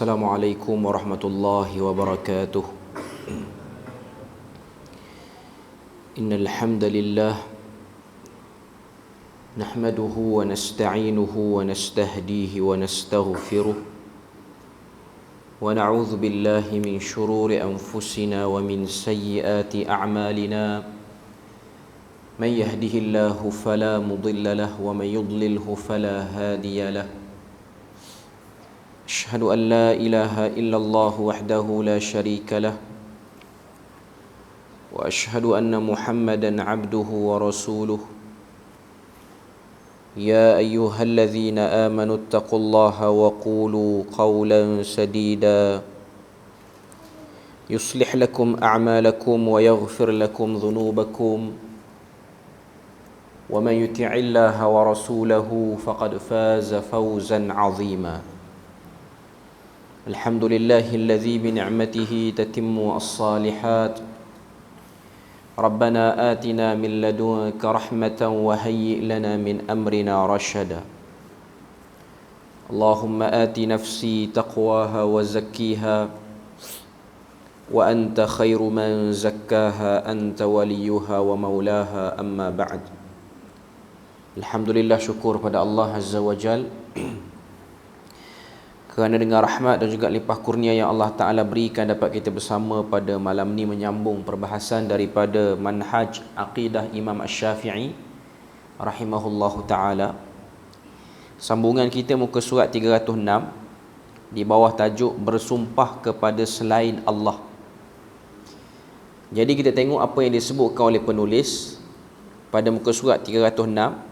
Assalamualaikum warahmatullahi wabarakatuh. Innal hamdalillah nahmaduhu wa nasta'inuhu wa nastahdihi wa nastaghfiruh wa na'udzu billahi min shururi anfusina wa min sayyiati a'malina. Man yahdihillahu fala mudilla lahu wa man yudlilhu fala hadiya lahu. Asyhadu an la ilaha illallah wahdahu la syarika lah wa asyhadu anna Muhammadan abduhu wa rasuluh. Ya ayyuhalladzina amanu taqullaha wa qulu qawlan sadida yuslih lakum a'malakum wa yaghfir lakum dhunubakum wa man yuti'illaha wa rasulahu faqad faza fawzan 'azima. Alhamdulillahilladzi bi ni'matihi tatimmu as-salihat. Rabbana atina min ladunka rahmatan wa hayyi' lana min amrina rashada. Allahumma ati nafsi taqwaha wa zakkiha wa anta khairu man zakkaha anta waliyuha wa maulaha, amma ba'd. Alhamdulillah, syukur pada Allah Azza wa Jal kerana dengan rahmat dan juga limpah kurnia yang Allah Ta'ala berikan dapat kita bersama pada malam ni menyambung perbahasan daripada manhaj aqidah Imam Asy-Syafi'i rahimahullahu ta'ala. Sambungan kita muka surat 306 di bawah tajuk bersumpah kepada selain Allah. Jadi kita tengok apa yang disebutkan oleh penulis pada muka surat 306.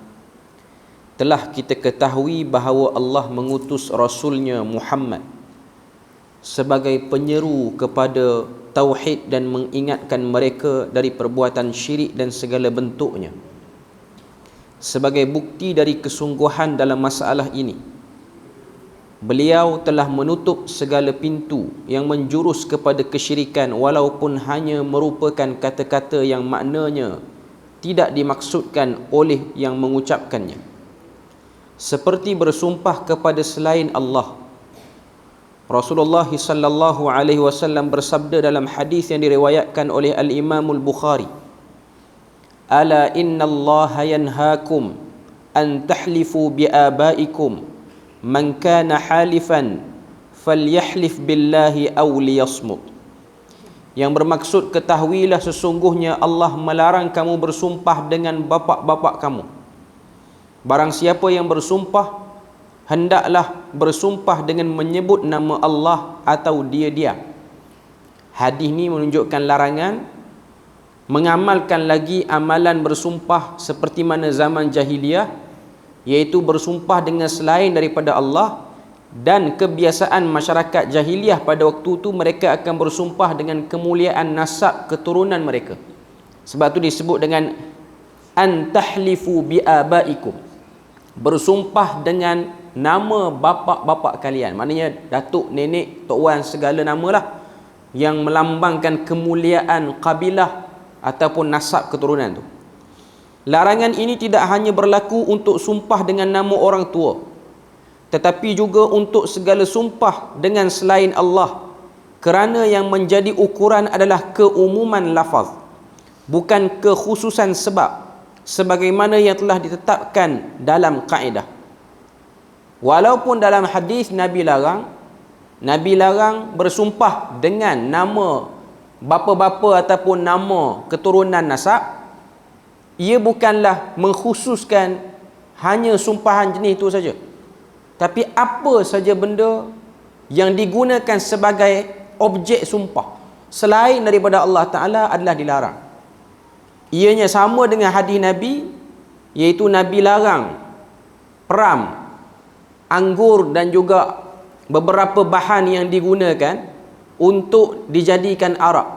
Telah kita ketahui bahawa Allah mengutus Rasulnya Muhammad sebagai penyeru kepada tauhid dan mengingatkan mereka dari perbuatan syirik dan segala bentuknya. Sebagai bukti dari kesungguhan dalam masalah ini, beliau telah menutup segala pintu yang menjurus kepada kesyirikan, walaupun hanya merupakan kata-kata yang maknanya tidak dimaksudkan oleh yang mengucapkannya, seperti bersumpah kepada selain Allah. Rasulullah sallallahu alaihi wasallam bersabda dalam hadis yang diriwayatkan oleh Al-Imam Al-Bukhari, "Ala innallaha yanhaakum an tahlifu bi abaikum, man kana halifan falyahlif billahi aw liyasmut." Yang bermaksud, ketahuilah sesungguhnya Allah melarang kamu bersumpah dengan bapa-bapa kamu. Barang siapa yang bersumpah, hendaklah bersumpah dengan menyebut nama Allah atau dia diam. Hadis ni menunjukkan larangan mengamalkan lagi amalan bersumpah seperti mana zaman jahiliyah, iaitu bersumpah dengan selain daripada Allah. Dan kebiasaan masyarakat jahiliyah pada waktu itu, mereka akan bersumpah dengan kemuliaan nasab keturunan mereka. Sebab tu disebut dengan an tahlifu bi abaikum, bersumpah dengan nama bapa-bapa kalian. Maknanya datuk, nenek, tok wan, segala namalah yang melambangkan kemuliaan kabilah ataupun nasab keturunan tu. Larangan ini tidak hanya berlaku untuk sumpah dengan nama orang tua, tetapi juga untuk segala sumpah dengan selain Allah, kerana yang menjadi ukuran adalah keumuman lafaz, bukan kekhususan sebab, sebagaimana yang telah ditetapkan dalam kaedah. Walaupun dalam hadis Nabi larang bersumpah dengan nama bapa-bapa ataupun nama keturunan nasab, ia bukanlah mengkhususkan hanya sumpahan jenis itu saja, tapi apa saja benda yang digunakan sebagai objek sumpah selain daripada Allah Ta'ala adalah dilarang. Ianya sama dengan hadis Nabi, iaitu Nabi larang peram, anggur dan juga beberapa bahan yang digunakan untuk dijadikan arak.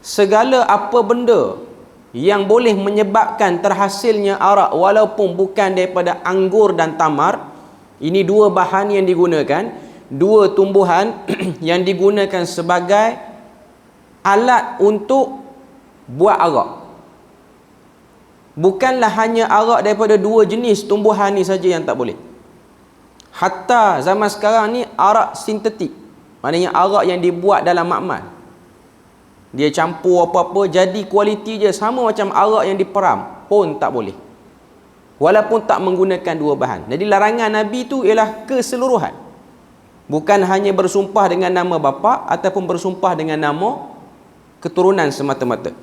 Segala apa benda yang boleh menyebabkan terhasilnya arak walaupun bukan daripada anggur dan tamar, ini dua bahan yang digunakan, dua tumbuhan yang digunakan sebagai alat untuk buat arak. Bukanlah hanya arak daripada dua jenis tumbuhan ni saja yang tak boleh. Hatta zaman sekarang ni arak sintetik, maknanya arak yang dibuat dalam makmal, dia campur apa-apa jadi kualiti dia sama macam arak yang diperam pun tak boleh, walaupun tak menggunakan dua bahan. Jadi larangan Nabi tu ialah keseluruhan, bukan hanya bersumpah dengan nama bapa ataupun bersumpah dengan nama keturunan semata-mata.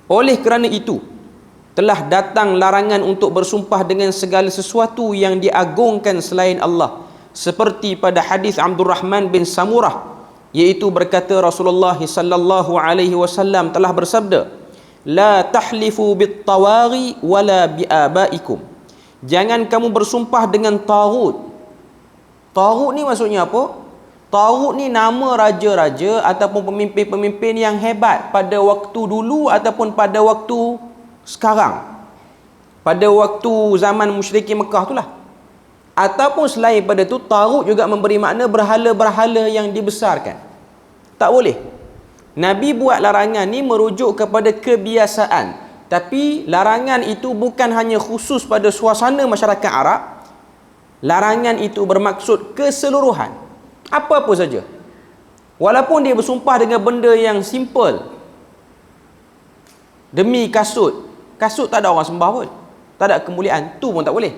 Oleh kerana itu telah datang larangan untuk bersumpah dengan segala sesuatu yang diagungkan selain Allah, seperti pada hadis Abdul Rahman bin Samurah, iaitu berkata Rasulullah sallallahu alaihi wasallam telah bersabda, la tahlifu bit tawaghi wala bi abaikum, jangan kamu bersumpah dengan taghut. Taghut ni maksudnya apa? Taghut ni nama raja-raja ataupun pemimpin-pemimpin yang hebat pada waktu dulu ataupun pada waktu sekarang, pada waktu zaman musyrikin Mekah itulah. Ataupun selain pada tu, taghut juga memberi makna berhala-berhala yang dibesarkan. Tak boleh. Nabi buat larangan ni merujuk kepada kebiasaan, tapi larangan itu bukan hanya khusus pada suasana masyarakat Arab. Larangan itu bermaksud keseluruhan, apa-apa saja. Walaupun dia bersumpah dengan benda yang simple, demi kasut tak ada orang sembah pun, tak ada kemuliaan, tu pun tak boleh.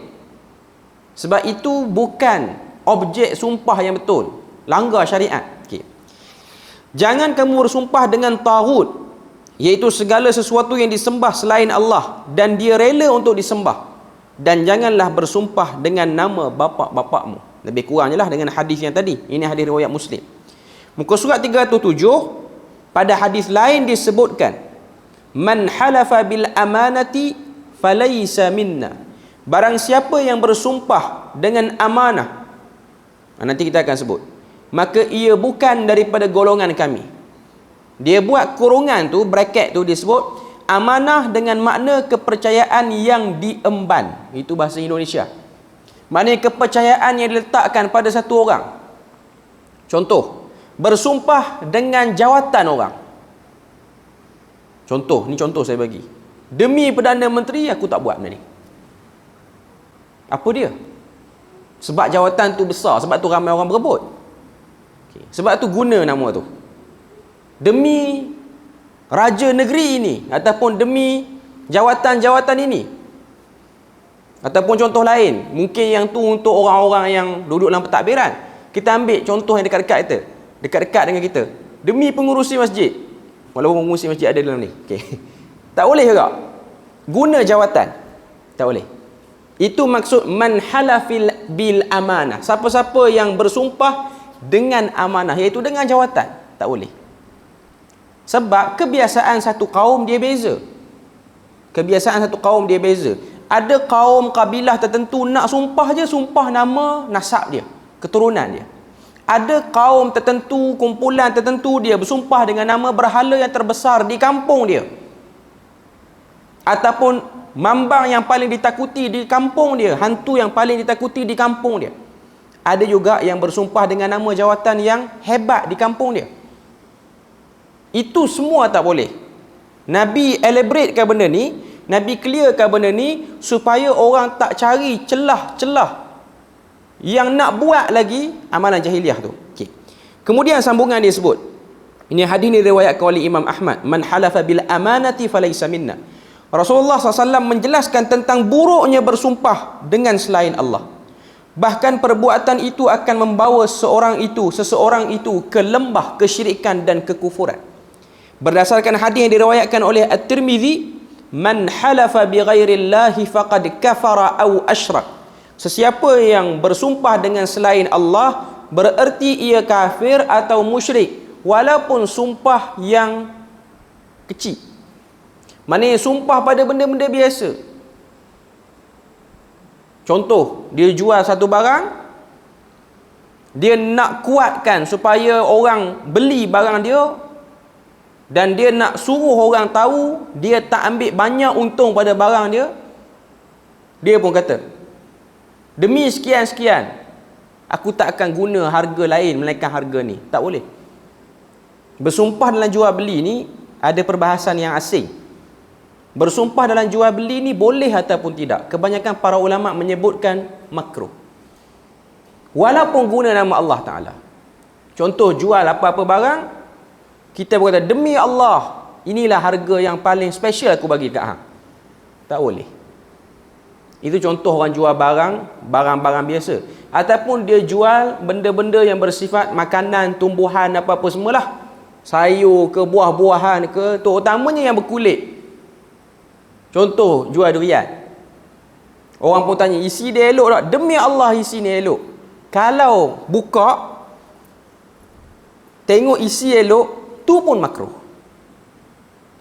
Sebab itu bukan objek sumpah yang betul, langgar syariat. Okay. Jangan kamu bersumpah dengan taghut, iaitu segala sesuatu yang disembah selain Allah dan dia rela untuk disembah. Dan janganlah bersumpah dengan nama bapa-bapakmu. Lebih kurang je lah dengan hadis yang tadi. Ini hadis riwayat Muslim. Muka surat 307, pada hadis lain disebutkan, man halafa bil amanati falaysa minna, barang siapa yang bersumpah dengan amanah, nanti kita akan sebut, maka ia bukan daripada golongan kami. Dia buat kurungan tu, bracket tu disebut amanah dengan makna kepercayaan yang diemban. Itu bahasa Indonesia. Maknanya kepercayaan yang diletakkan pada satu orang. Contoh, bersumpah dengan jawatan orang. Contoh, ni contoh saya bagi. Demi Perdana Menteri aku tak buat benda ni. Apa dia? Sebab jawatan tu besar, sebab tu ramai orang berebut. Okay. Sebab tu guna nama tu. Demi raja negeri ini, ataupun demi jawatan-jawatan ini. Ataupun contoh lain, mungkin yang tu untuk orang-orang yang duduk dalam pentadbiran. Kita ambil contoh yang dekat-dekat kita, dekat-dekat dengan kita. Demi pengurusi masjid, walaupun pengurusi masjid ada dalam ni. Okay. Tak boleh juga guna jawatan, tak boleh. Itu maksud man halafil bil amanah, siapa-siapa yang bersumpah dengan amanah, iaitu dengan jawatan, tak boleh. Sebab kebiasaan satu kaum dia beza. Kebiasaan satu kaum dia beza. Ada kaum kabilah tertentu nak sumpah je, sumpah nama nasab dia, keturunan dia. Ada kaum tertentu, kumpulan tertentu, dia bersumpah dengan nama berhala yang terbesar di kampung dia, ataupun mambang yang paling ditakuti di kampung dia, hantu yang paling ditakuti di kampung dia. Ada juga yang bersumpah dengan nama jawatan yang hebat di kampung dia. Itu semua tak boleh. Nabi elaboratekan benda ni, Nabi clearkan benda ni supaya orang tak cari celah-celah yang nak buat lagi amalan jahiliah tu. Okay. Kemudian sambungan dia sebut, ini hadis ni riwayatkan oleh Imam Ahmad, man halafa bil amanati falaysa minna. Rasulullah SAW menjelaskan tentang buruknya bersumpah dengan selain Allah. Bahkan perbuatan itu akan membawa seseorang itu ke lembah kesyirikan dan kekufuran. Berdasarkan hadis yang diriwayatkan oleh At-Tirmizi, man halafa bi ghairillahi faqad kafara aw asyrak. Sesiapa yang bersumpah dengan selain Allah, bererti ia kafir atau musyrik, walaupun sumpah yang kecil. Maknanya sumpah pada benda-benda biasa. Contoh, dia jual satu barang, dia nak kuatkan supaya orang beli barang dia, dan dia nak suruh orang tahu dia tak ambil banyak untung pada barang dia. Dia pun kata, demi sekian-sekian, aku tak akan guna harga lain melainkan harga ni. Tak boleh. Bersumpah dalam jual beli ni ada perbahasan yang asing. Bersumpah dalam jual beli ni boleh ataupun tidak. Kebanyakan para ulama menyebutkan makruh. walaupun guna nama Allah Ta'ala. Contoh, jual apa-apa barang, kita berkata, demi Allah, inilah harga yang paling special aku bagi kat hang. Tak boleh. Itu contoh orang jual barang-barang biasa. Ataupun dia jual benda-benda yang bersifat makanan, tumbuhan, apa-apa semualah. Sayur ke, buah-buahan ke, terutamanya yang berkulit. Contoh, jual durian. Orang pun tanya, isi dia elok tak? Demi Allah, isi ni elok. Kalau buka, tengok isi elok, tu pun makruh.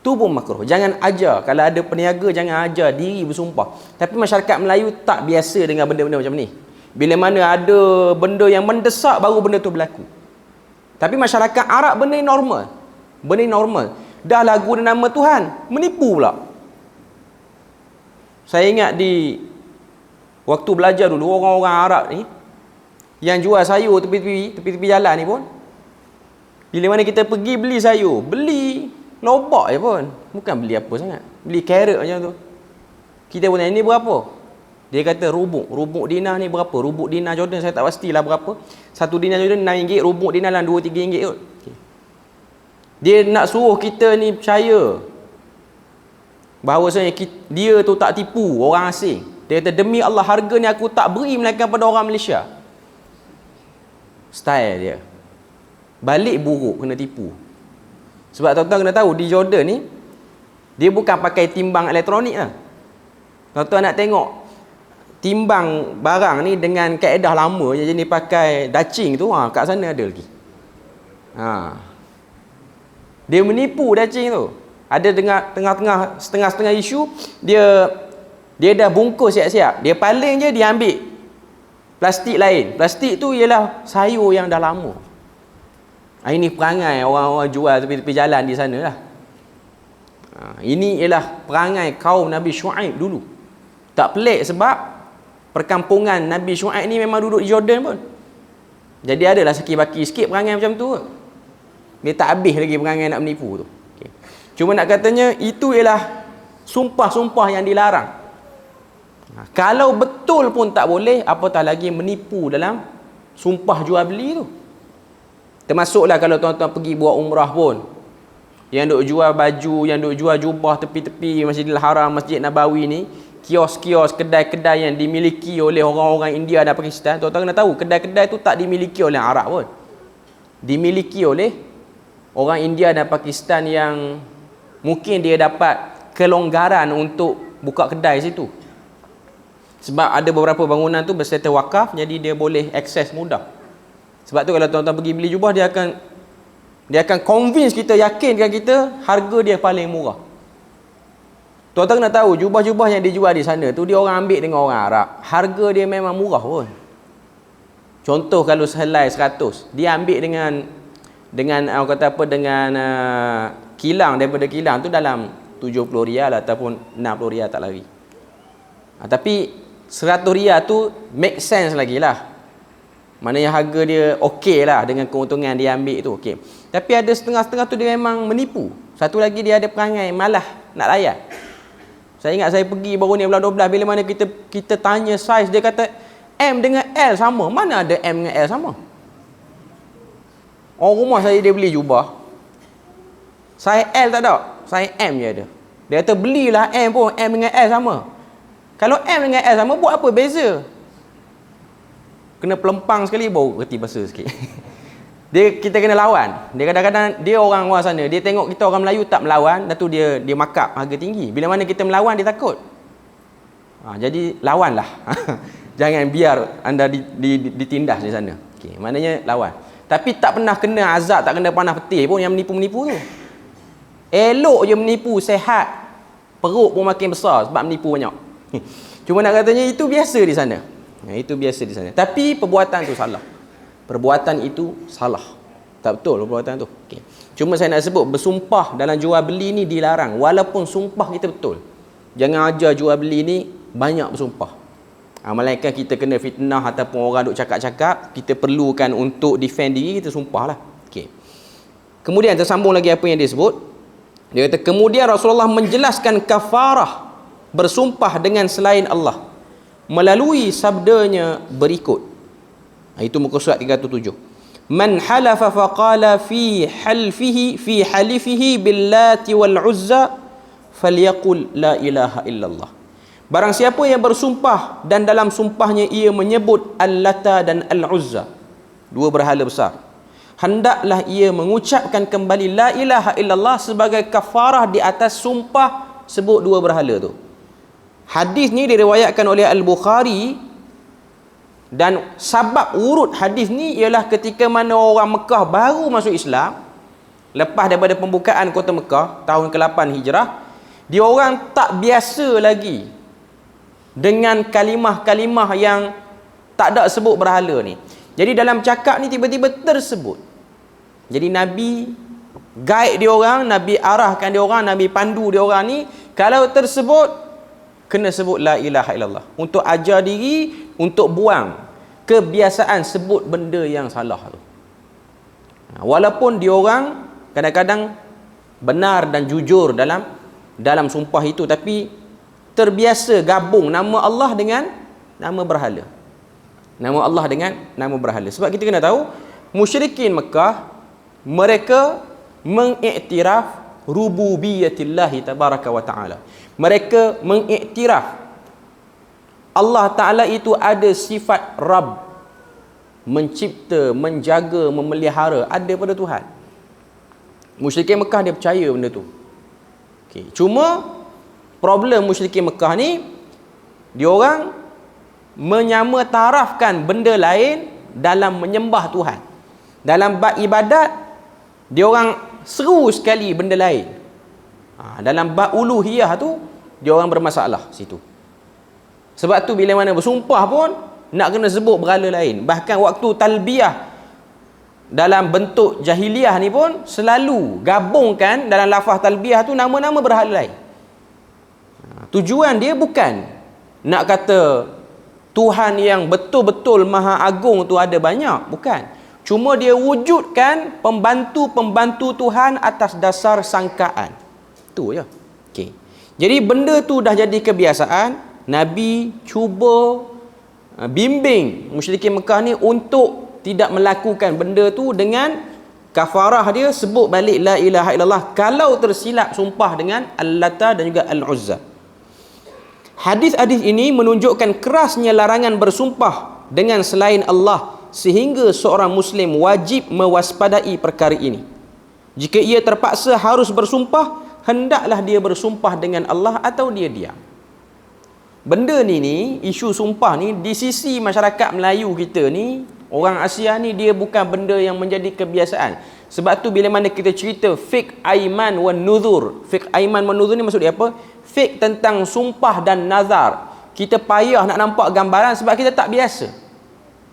Tu pun makruh. Jangan ajar. Kalau ada peniaga, jangan ajar diri bersumpah. Tapi masyarakat Melayu tak biasa dengan benda-benda macam ni. Bila mana ada benda yang mendesak, baru benda tu berlaku. Tapi masyarakat Arab, benda ni normal. Benda ni normal. Dah lagu dan nama Tuhan, menipu pula. Saya ingat di waktu belajar dulu, orang-orang Arab ni yang jual sayur tepi-tepi jalan ni pun, bila mana kita pergi beli sayur, beli lobak je pun, bukan beli apa sangat, beli carrot macam tu. Kita pun tanya, ni berapa? Dia kata rubuk dinar ni berapa? Rubuk dinar Jordan saya tak pastilah berapa. Satu dinar Jordan RM6, rubuk dinar lah RM2-3 kot. Okay. Dia nak suruh kita ni percaya bahawasanya dia tu tak tipu orang asing. Dia kata, demi Allah, harga ni aku tak beri melainkan pada orang Malaysia. Style dia. Balik buruk, kena tipu. Sebab tuan-tuan kena tahu, di Jordan ni, dia bukan pakai timbang elektronik lah. Tuan-tuan nak tengok, timbang barang ni dengan kaedah lama je, jenis pakai dacing tu, kat sana ada lagi. Dia menipu dacing tu. Ada tengah-tengah setengah-setengah isu, dia dah bungkus siap-siap. Dia paling je, dia ambil plastik lain. Plastik tu ialah sayur yang dah lama. Ini perangai orang-orang jual tepi-tepi jalan di sana lah. Ini ialah perangai kaum Nabi Shu'aib dulu. Tak pelik sebab perkampungan Nabi Shu'aib ni memang duduk di Jordan pun. Jadi adalah saki-baki sikit perangai macam tu. Dia tak habis lagi perangai nak menipu tu. Okay. Cuma nak katanya, itu ialah sumpah-sumpah yang dilarang. Kalau betul pun tak boleh, apatah lagi menipu dalam sumpah jual beli tu. Termasuklah kalau tuan-tuan pergi buat umrah pun, yang duk jual baju, yang duk jual jubah tepi-tepi Masjidil Haram, Masjid Nabawi ni, kios-kios, kedai-kedai yang dimiliki oleh orang-orang India dan Pakistan. Tuan-tuan kena tahu, kedai-kedai tu tak dimiliki oleh Arab pun. Dimiliki oleh orang India dan Pakistan yang mungkin dia dapat kelonggaran untuk buka kedai situ. Sebab ada beberapa bangunan tu berserta wakaf, jadi dia boleh akses mudah. Sebab tu kalau tuan-tuan pergi beli jubah, dia akan convince kita, yakinkan kita harga dia paling murah. Tuan-tuan kena tahu, jubah-jubah yang dijual di sana tu, dia orang ambil dengan orang Arab. Harga dia memang murah pun. Contoh kalau sehelai 100, dia ambil dengan orang kata apa, dengan kilang, daripada kilang tu dalam 70 rial ataupun 60 rial tak lari. Tapi 100 rial tu make sense lagi lah. Maknanya harga dia okey lah dengan keuntungan dia ambil tu. Okay. Tapi ada setengah-setengah tu dia memang menipu. Satu lagi dia ada perangai malah nak layan. Saya ingat saya pergi baru ni bulan 12, bila mana kita tanya saiz, dia kata M dengan L sama. Mana ada M dengan L sama? Orang rumah saya dia beli jubah, saiz L tak ada, saiz M je ada. Dia kata belilah M pun, M dengan L sama. Kalau M dengan L sama, buat apa beza? Kena pelempang sekali baru reti bahasa sikit. Kita kena lawan. Dia kadang-kadang, dia orang sana, dia tengok kita orang Melayu tak melawan, dan tu dia markup harga tinggi. Bila mana kita melawan, dia takut. Jadi lawanlah. Jangan biar anda ditindas di sana. Okay, maknanya lawan. Tapi tak pernah kena azab, tak kena panah petih pun yang menipu-menipu tu. Elok je menipu, sehat. Perut pun makin besar sebab menipu banyak. Cuma nak katanya itu biasa di sana. Itu biasa di sana. Tapi perbuatan tu salah. Perbuatan itu salah. Tak betul perbuatan tu. Okay. Cuma saya nak sebut, bersumpah dalam jual beli ni dilarang. Walaupun sumpah kita betul. Jangan ajar jual beli ni banyak bersumpah. Malaikat kita kena fitnah ataupun orang duk cakap-cakap, kita perlukan untuk defend diri, kita sumpah lah. Okay. Kemudian tersambung lagi apa yang dia sebut. Dia kata, kemudian Rasulullah menjelaskan kafarah bersumpah dengan selain Allah melalui sabdanya berikut. Itu muka surat 307. Man halafa faqala fi halifihi billati wal uzza falyaqul la ilaha illallah. Barang siapa yang bersumpah dan dalam sumpahnya ia menyebut Al-Lata dan Al-Uzza, dua berhala besar, hendaklah ia mengucapkan kembali la ilaha illallah sebagai kafarah di atas sumpah sebut dua berhala tu. Hadis ni diriwayatkan oleh Al-Bukhari, dan sabab urut hadis ni ialah ketika mana orang Mekah baru masuk Islam, lepas daripada pembukaan kota Mekah tahun ke-8 Hijrah, dia orang tak biasa lagi dengan kalimah-kalimah yang tak ada sebut berhala ni. Jadi dalam cakap ni tiba-tiba tersebut. Jadi Nabi guide dia orang, Nabi arahkan dia orang, Nabi pandu dia orang ni, kalau tersebut kena sebut la ilaha illallah, untuk ajar diri, untuk buang kebiasaan sebut benda yang salah tu. Walaupun dia orang kadang-kadang benar dan jujur dalam sumpah itu, tapi terbiasa gabung nama Allah dengan nama berhala. Nama Allah dengan nama berhala. Sebab kita kena tahu, musyrikin Mekah, mereka mengiktiraf rububiyatillahi tabaraka wa ta'ala. Mereka mengiktiraf Allah Ta'ala itu ada sifat Rabb, mencipta, menjaga, memelihara, ada pada Tuhan. Musyrikin Mekah dia percaya benda tu. Okay. Cuma problem musyrikin Mekah ni, dia orang menyamatarafkan benda lain dalam menyembah Tuhan. Dalam bab ibadat, dia orang seru sekali benda lain. Dalam bab uluhiyah tu, dia orang bermasalah situ. Sebab tu bila mana bersumpah pun nak kena sebut berhala lain. Bahkan waktu talbiyah dalam bentuk jahiliah ni pun selalu gabungkan dalam lafaz talbiyah tu nama-nama berhala lain. Tujuan dia bukan nak kata Tuhan yang betul-betul maha agung tu ada banyak, bukan. Cuma dia wujudkan pembantu-pembantu Tuhan atas dasar sangkaan. Itu je. Okey. Jadi benda tu dah jadi kebiasaan. Nabi cuba bimbing musyrikin Mekah ni untuk tidak melakukan benda tu dengan kafarah dia sebut balik la ilaha illallah kalau tersilap sumpah dengan Al-Lata dan juga Al-Uzza. Hadis-hadis ini menunjukkan kerasnya larangan bersumpah dengan selain Allah, sehingga seorang Muslim wajib mewaspadai perkara ini. Jika ia terpaksa harus bersumpah, hendaklah dia bersumpah dengan Allah atau dia diam. Benda ni isu sumpah ni di sisi masyarakat Melayu kita ni, orang Asia ni, dia bukan benda yang menjadi kebiasaan. Sebab tu bila mana kita cerita fiqh aiman wan nuzur, fiqh aiman wan nuzur ni maksud dia apa? Fiqh tentang sumpah dan nazar. Kita payah nak nampak gambaran sebab kita tak biasa.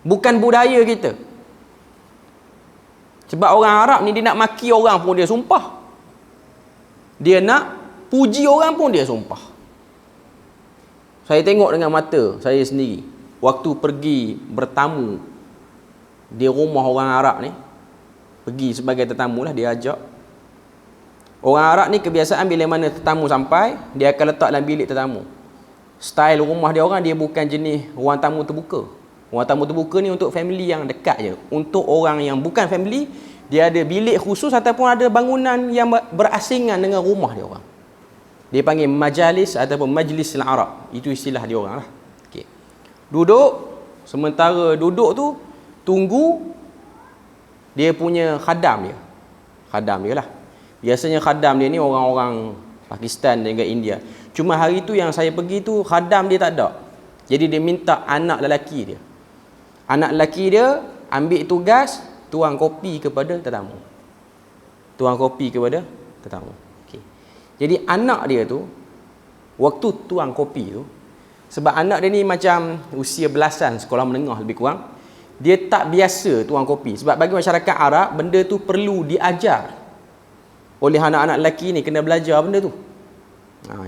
Bukan budaya kita. Sebab orang Arab ni dia nak maki orang pun dia sumpah. Dia nak puji orang pun dia sumpah. Saya tengok dengan mata saya sendiri waktu pergi bertamu di rumah orang Arab ni. Pergi sebagai tetamu lah, dia ajak. Orang Arab ni kebiasaan bila mana tetamu sampai, dia akan letak dalam bilik tetamu. Style rumah dia orang, dia bukan jenis ruang tamu terbuka. Ruang tamu terbuka ni untuk family yang dekat je. Untuk orang yang bukan family, dia ada bilik khusus ataupun ada bangunan yang berasingan dengan rumah dia orang. Dia panggil majalis ataupun majlis al-Arab. Itu istilah dia orang lah. Okay. Duduk, sementara duduk tu, tunggu dia punya khadam dia. Khadam dia lah. Biasanya khadam dia ni orang-orang Pakistan dan juga India. Cuma hari tu yang saya pergi tu, khadam dia tak ada. Jadi dia minta anak lelaki dia. Anak lelaki dia ambil tugas tuang kopi kepada tetamu. Tuang kopi kepada tetamu. Okay. Jadi anak dia tu, waktu tuang kopi tu, sebab anak dia ni macam usia belasan, sekolah menengah lebih kurang, dia tak biasa tuang kopi. Sebab bagi masyarakat Arab, benda tu perlu diajar oleh anak-anak lelaki ni, kena belajar benda tu.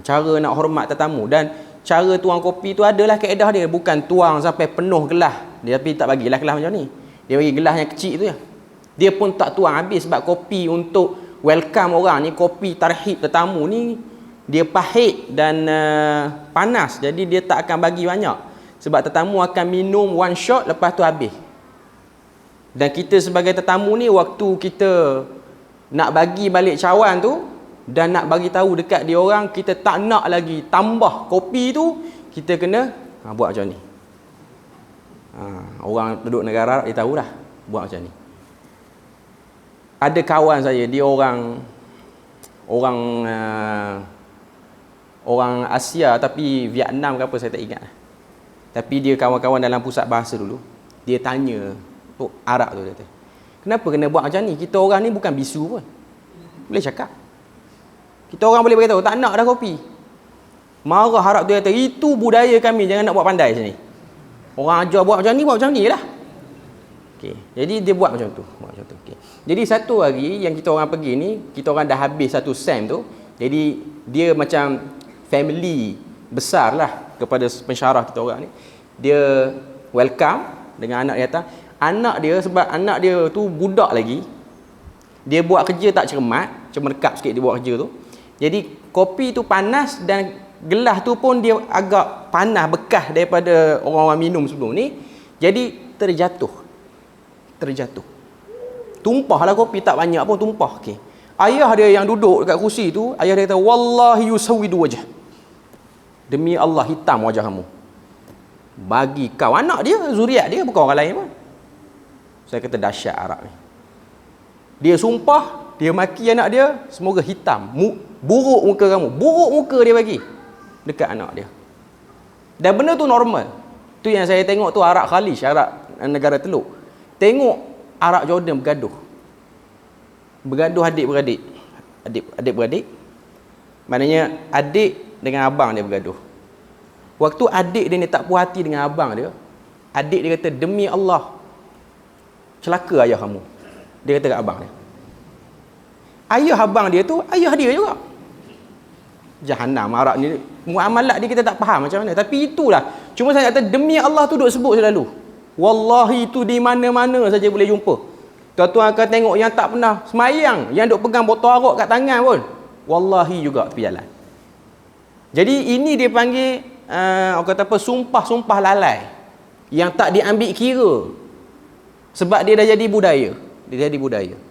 Cara nak hormat tetamu. Dan cara tuang kopi tu adalah kaedah dia. Bukan tuang sampai penuh gelas. Dia tapi tak bagilah gelas macam ni. Dia bagi gelas yang kecil tu je. Dia pun tak tuang habis. Sebab kopi untuk welcome orang ni, kopi tarhib tetamu ni, dia pahit dan panas. Jadi dia tak akan bagi banyak. Sebab tetamu akan minum one shot, lepas tu habis. Dan kita sebagai tetamu ni, waktu kita nak bagi balik cawan tu dan nak bagi tahu dekat dia orang, kita tak nak lagi tambah kopi tu, kita kena buat macam ni. Orang duduk negara dia tahu dah buat macam ni. Ada kawan saya, dia orang Asia tapi Vietnam ke apa saya tak ingat. Tapi dia kawan-kawan dalam pusat bahasa dulu. Dia tanya Arab tu, dia kata, kenapa kena buat macam ni? Kita orang ni bukan bisu pun. Boleh cakap. Kita orang boleh beritahu, tak nak dah kopi. Marah Arab tu, kata, itu budaya kami, jangan nak buat pandai sini. Orang ajar buat macam ni lah. Okay. Jadi dia buat macam tu. Okay. Jadi satu hari yang kita orang pergi ni, kita orang dah habis satu sem tu. Jadi dia macam family besar lah kepada pensyarah kita orang ni. Dia welcome dengan anak dia datang. Anak dia, sebab anak dia tu budak lagi, dia buat kerja tak cermat, merkap sikit dia buat kerja tu. Jadi kopi tu panas dan gelas tu pun dia agak panas, bekas daripada orang-orang minum sebelum ni. Jadi terjatuh. Tumpahlah kopi, tak banyak pun tumpah. Okay. Ayah dia yang duduk dekat kursi tu, ayah dia kata, wallahi yusawwidu wajh. Demi Allah, hitam wajah kamu. Bagi kau, anak dia, zuriat dia, bukan orang lain pun. Saya kata dahsyat Arab ni. Dia sumpah, dia maki anak dia, semoga hitam, buruk muka kamu. Buruk muka dia bagi dekat anak dia. Dan benda tu normal. Tu yang saya tengok tu Arab Khalij, Arab negara Teluk. Tengok Arab Jordan bergaduh. Bergaduh adik-beradik. Adik-beradik. Maknanya adik dengan abang dia bergaduh. Waktu adik dia ni tak puas hati dengan abang dia, adik dia kata, demi Allah, celaka ayah kamu. Dia kata kat abang dia. Ayah abang dia tu, ayah dia juga. Jahannam Arab ni. Muamalat dia kita tak faham macam mana. Tapi itulah. Cuma saya kata, demi Allah tu duk sebut selalu. Wallahi itu di mana-mana saja boleh jumpa. Tuan-tuan akan tengok yang tak pernah semayang, yang duk pegang botol arak kat tangan pun, wallahi juga tepi jalan. Jadi ini dia panggil orang kata apa, sumpah-sumpah lalai yang tak diambil kira. Sebab dia dah jadi budaya.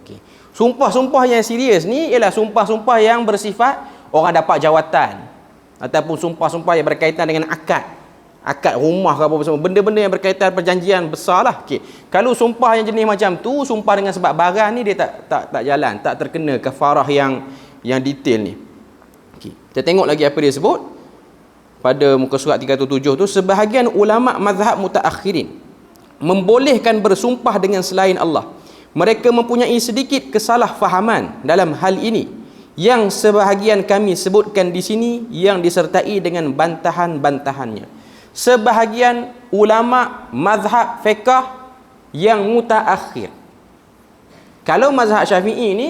Okay. Sumpah-sumpah yang serius ni ialah sumpah-sumpah yang bersifat orang dapat jawatan, ataupun sumpah-sumpah yang berkaitan dengan akad rumah ke apa semua, benda-benda yang berkaitan perjanjian besar lah. Okay. Kalau sumpah yang jenis macam tu, sumpah dengan sebab barang ni, dia tak jalan, tak terkena kafarah yang detail ni. Okay. Kita tengok lagi apa dia sebut pada muka surat 307 tu. Sebahagian ulama mazhab mutaakhirin membolehkan bersumpah dengan selain Allah. Mereka mempunyai sedikit kesalahfahaman dalam hal ini, yang sebahagian kami sebutkan di sini, yang disertai dengan bantahan-bantahannya. Sebahagian ulama mazhab fiqh yang mutaakhir. Kalau mazhab Syafi'i ni,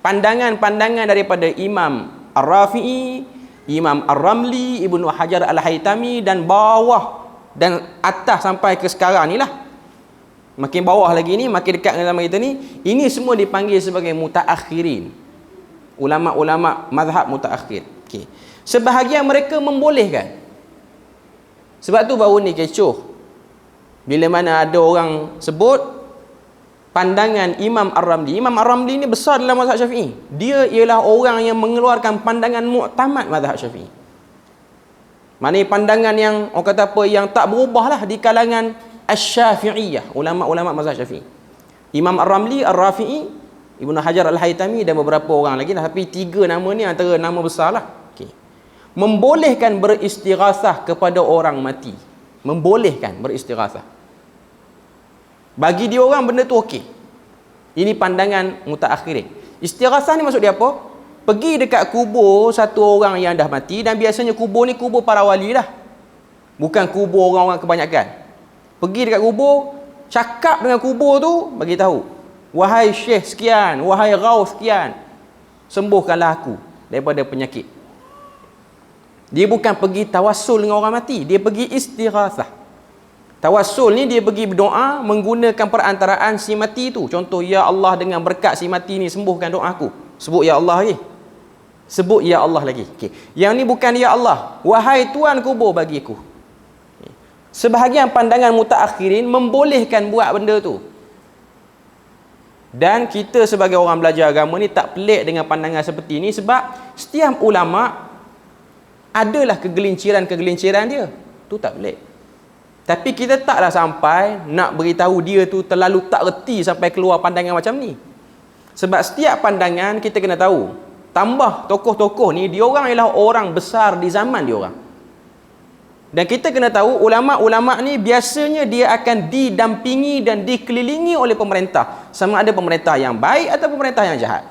pandangan-pandangan daripada Imam Ar-Rafi'i, Imam Ar-Ramli, Ibnu Hajar Al-Haytami, dan bawah dan atas sampai ke sekarang ni lah. Makin bawah lagi ni, makin dekat dengan zaman kita ni, ini semua dipanggil sebagai mutaakhirin. Ulama-ulama mazhab mutaakhir. Okay. Sebahagian mereka membolehkan. Sebab tu baru ni kecoh, bila mana ada orang sebut pandangan Imam Ar-Ramli. Imam Ar-Ramli ni besar dalam mazhab Syafi'i. Dia ialah orang yang mengeluarkan pandangan muktamad mazhab Syafi'i. Maknanya pandangan yang orang kata apa, yang tak berubah lah di kalangan Asy-Syafi'iyah, ulama-ulama mazhab Syafi'i. Imam Ar-Ramli, Ar-Rafi'i, Ibnu Hajar Al-Haytami, dan beberapa orang lagi lah. Tapi 3 nama ni antara nama besar lah. Okay. Membolehkan beristighasah kepada orang mati. Membolehkan beristighasah. Bagi dia orang benda tu okey. Ini pandangan mutaakhirin. Istighasah ni maksud dia apa? Pergi dekat kubur satu orang yang dah mati, dan biasanya kubur ni kubur para wali lah. Bukan kubur orang-orang kebanyakan. Pergi dekat kubur, cakap dengan kubur tu, bagi tahu, wahai syekh sekian, wahai ghaus sekian, sembuhkanlah aku daripada penyakit. Dia bukan pergi tawassul dengan orang mati, dia pergi istighasah. Tawassul ni dia pergi berdoa menggunakan perantaraan si mati tu. Contoh, ya Allah, dengan berkat si mati ni sembuhkan doa aku. Sebut ya Allah lagi. Sebut ya Allah lagi. Okay. Yang ni bukan ya Allah, wahai tuan kubur, bagi aku. Okay. Sebahagian pandangan mutaakhirin membolehkan buat benda tu. Dan kita sebagai orang belajar agama ni tak pelik dengan pandangan seperti ni, sebab setiap ulama adalah kegelinciran-kegelinciran dia. Tu tak pelik. Tapi kita taklah sampai nak beritahu dia tu terlalu tak reti sampai keluar pandangan macam ni. Sebab setiap pandangan kita kena tahu. Tambah tokoh-tokoh ni, diorang ialah orang besar di zaman diorang. Dan kita kena tahu ulama-ulama ni biasanya dia akan didampingi dan dikelilingi oleh pemerintah. Sama ada pemerintah yang baik atau pemerintah yang jahat.